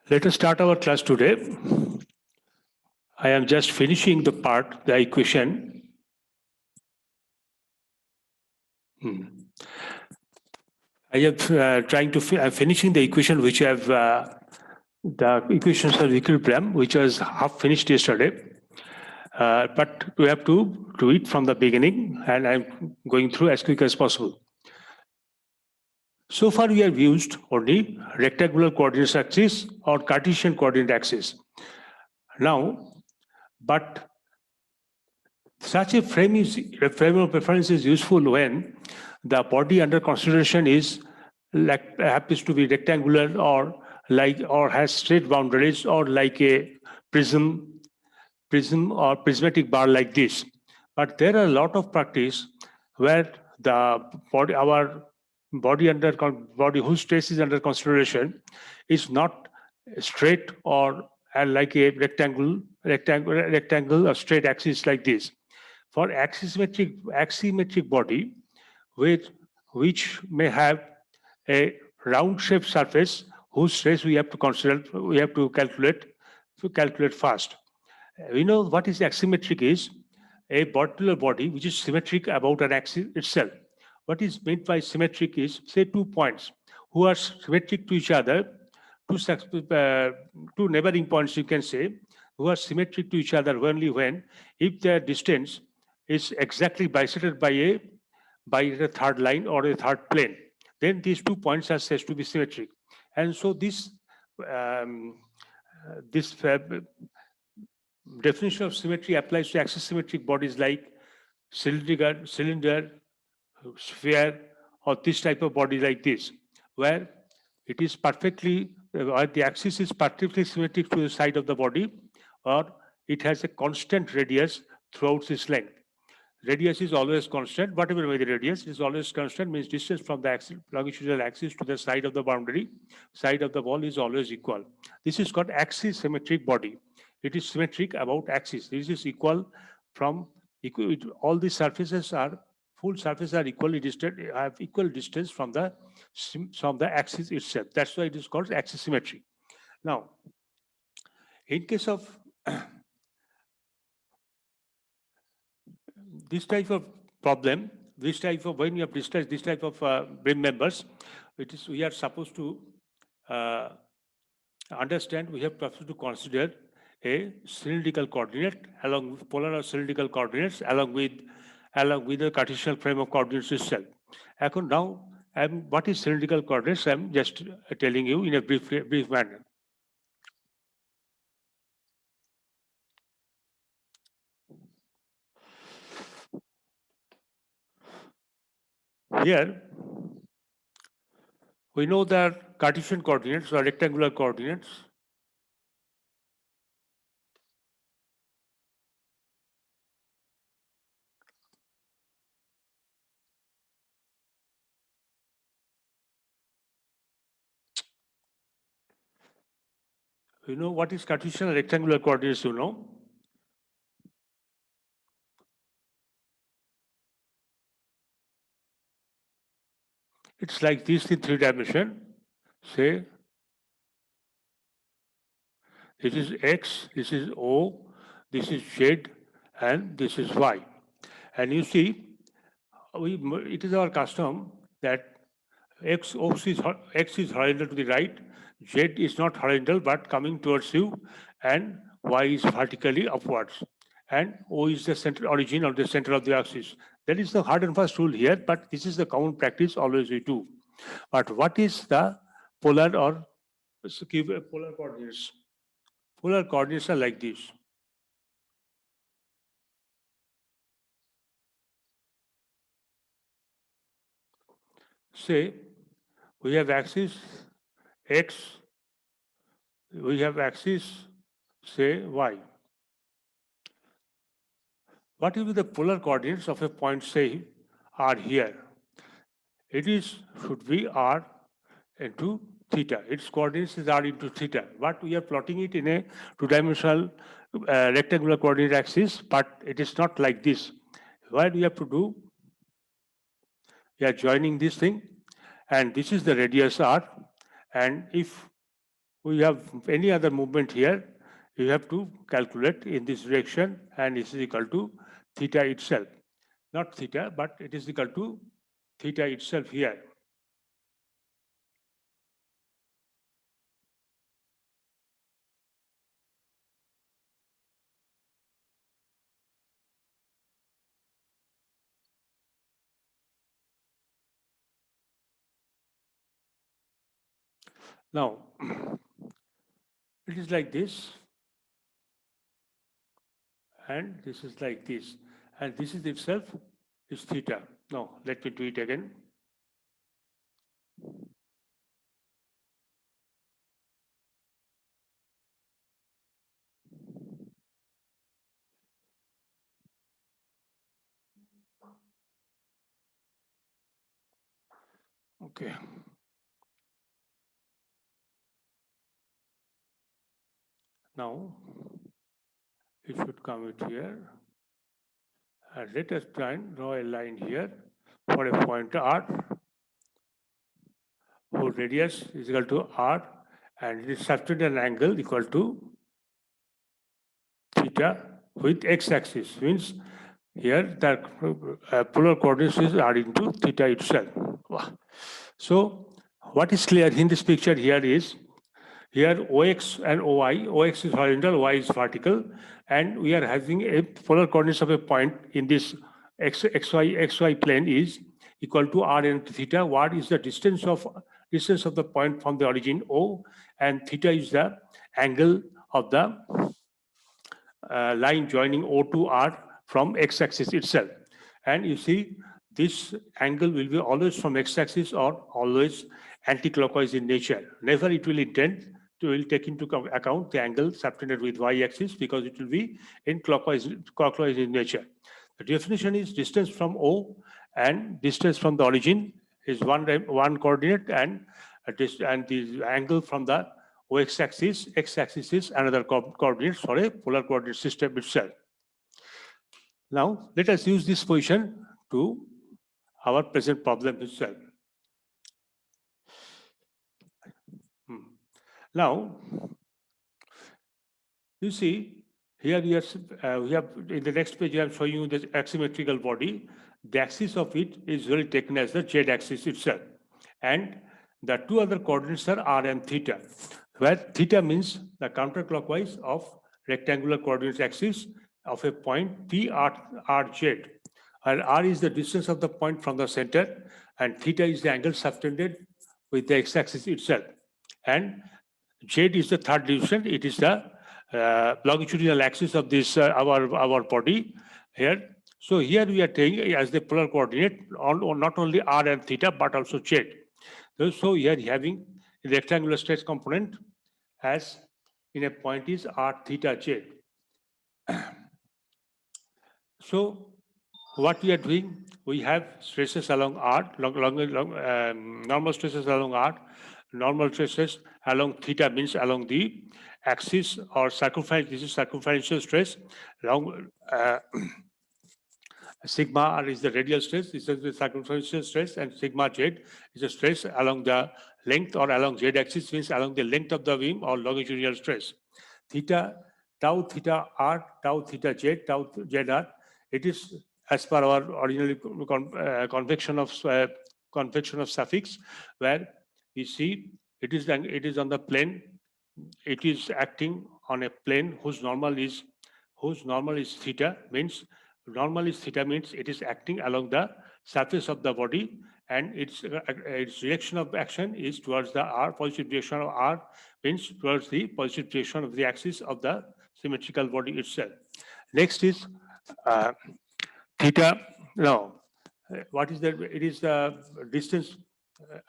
Let us start our class today. I am just finishing the equation. I am finishing the equation which have the equations of equilibrium, which was half finished yesterday. But we have to do it from the beginning, and I'm going through as quick as possible. So far, we have used only rectangular coordinate axis or Cartesian coordinate axis. Now, but such a frame of reference is useful when the body under consideration is happens to be rectangular or has straight boundaries or like a prism or prismatic bar like this. But there are a lot of practice where our body whose stress is under consideration is not straight or like a rectangle or straight axis like this. For axisymmetric body, which may have a round shaped surface whose stress we have to calculate fast. We know what is axisymmetric is a particular body which is symmetric about an axis itself. What is meant by symmetric is, say, 2 points who are symmetric to each other, two neighboring points, you can say, who are symmetric to each other only when, if their distance is exactly bisected by a third line or a third plane, then these 2 points are said to be symmetric. And so this definition of symmetry applies to axisymmetric bodies like cylinder, sphere, or this type of body like this, where it is the axis is perfectly symmetric to the side of the body, or it has a constant radius throughout its length. Radius is always constant. Whatever way the radius is always constant means distance from the longitudinal axis to the side of the boundary, side of the wall is always equal. This is called axisymmetric body. It is symmetric about axis. This is equal from all the surfaces are full surfaces are equally distant, have equal distance from the axis itself. That's why it is called axisymmetry. Now, in case of this type of problem, when we have discussed this type of beam members, we are supposed to understand, we have supposed to consider a cylindrical coordinate along with polar or cylindrical coordinates along with the Cartesian frame of coordinates itself. Now, what is cylindrical coordinates? I'm just telling you in a brief manner. Here, we know that Cartesian coordinates or rectangular coordinates you know what is Cartesian rectangular coordinates, you know? It's like this in 3 dimension. Say, this is X, this is O, this is Z, and this is Y. And you see, it is our custom that X is horizontal to the right, Z is not horizontal but coming towards you, and Y is vertically upwards. And O is the center origin or the center of the axis. That is the hard and fast rule here, but this is the common practice always we do. But what is the polar coordinates? Polar coordinates are like this. Say, we have axis X, we have axis, say, Y. What will be the polar coordinates of a point, say, R here? It should be R into theta. Its coordinates is r into theta. But we are plotting it in a two-dimensional rectangular coordinate axis, but it is not like this. What we have to do, we are joining this thing, and this is the radius r. And if we have any other movement here, you have to calculate in this direction, and this is equal to theta itself. Not theta, but it is equal to theta itself here. Now, it is like this, and this is like this, and this is itself is theta. Now, let me do it again. Okay. Now, it should come it here. And let us try and draw a line here for a point r, whose radius is equal to r, and it is subtended an angle equal to theta with x-axis. Means here the polar coordinates are into theta itself. So what is clear in this picture here is, here OX and OY, OX is horizontal, Y is vertical, and we are having a polar coordinates of a point in this XY plane is equal to r and theta. What is the distance of the point from the origin O, and theta is the angle of the line joining O to R from x-axis itself. And you see, this angle will be always from x-axis or always anti-clockwise in nature. Never it will will take into account the angle subtended with y-axis, because it will be in clockwise in nature. The definition is distance from O and distance from the origin is one coordinate, and the angle from the x-axis is another coordinate for a polar coordinate system itself. Now, let us use this position to our present problem itself. Now, you see, here we have in the next page, I am showing you the axisymmetrical body. The axis of it is really taken as the z-axis itself. And the two other coordinates are r and theta, where theta means the counterclockwise of rectangular coordinate axis of a point P R Z. And r is the distance of the point from the center, and theta is the angle subtended with the x-axis itself. And Z is the third division. It is the longitudinal axis of this our body here. So here we are taking as the polar coordinate not only r and theta but also z. So here having the rectangular stress component as in a point is r theta z. So what we are doing, we have stresses along r, normal stresses along r, normal stresses along theta means along the axis or circumference. This is circumferential stress. Along sigma r is the radial stress. This is the circumferential stress, and sigma z is the stress along the length or along z-axis, means along the length of the beam or longitudinal stress. Theta, tau theta r, tau theta z, tau z r. It is as per our original convection of suffix, where we see it is on the plane. It is acting on a plane whose normal is theta. Means it is acting along the surface of the body, and its direction of action is towards the r. Positive direction of r means towards the positive direction of the axis of the symmetrical body itself. Next is theta. Now, what is that? It is the distance.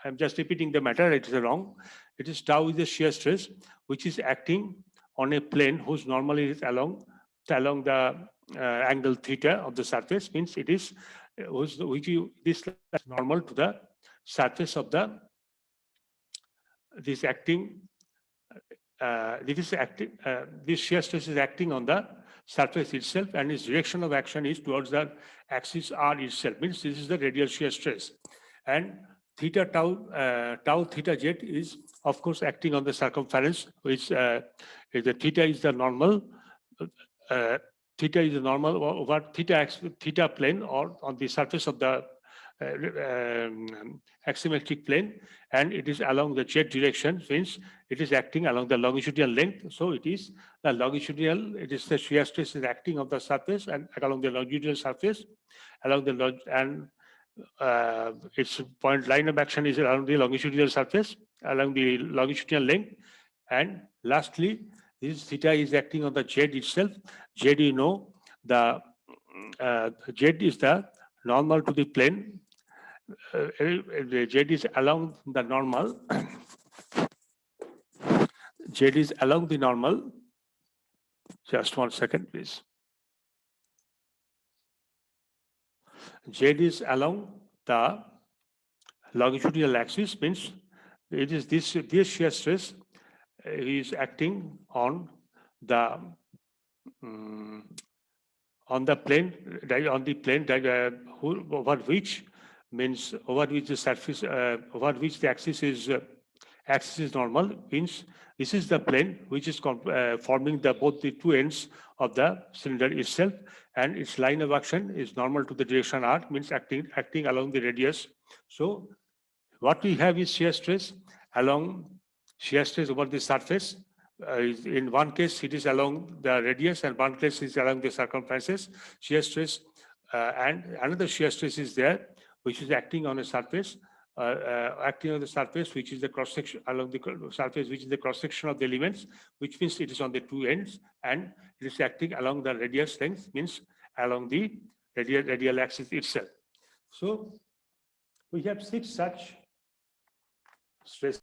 I'm just repeating the matter. It is wrong. It is tau is the shear stress, which is acting on a plane whose normal is along the angle theta of the surface. Means it is this is normal to the surface of the this acting, this shear stress is acting on the surface itself, and its direction of action is towards the axis R itself. Means this is the radial shear stress, and theta tau theta z is of course acting on the circumference, which is the theta is the normal. Theta is the normal over theta plane or on the surface of the axisymmetric plane, and it is along the z direction, means it is acting along the longitudinal length. So it is the longitudinal, it is the shear stress is acting on the surface and along the longitudinal surface, along the its point line of action is along the longitudinal surface, along the longitudinal length. And lastly, this theta is acting on the z itself. Z, you know, the z is the normal to the plane. The z is along the normal. Z is along the normal. Just 1 second, please. Z is along the longitudinal axis, means it is this shear stress is acting on the plane over which means over which the surface over which the axis is normal, means this is the plane which is forming both the two ends of the cylinder itself, and its line of action is normal to the direction R, means acting along the radius. So what we have is shear stress over the surface. In one case, it is along the radius, and one case is along the circumferences. Shear stress and another shear stress is there, which is acting on a surface, which is the cross section along the surface, which is the cross section of the elements, which means it is on the two ends, and it is acting along the radius length, means along the radial axis itself. So we have 6 such stress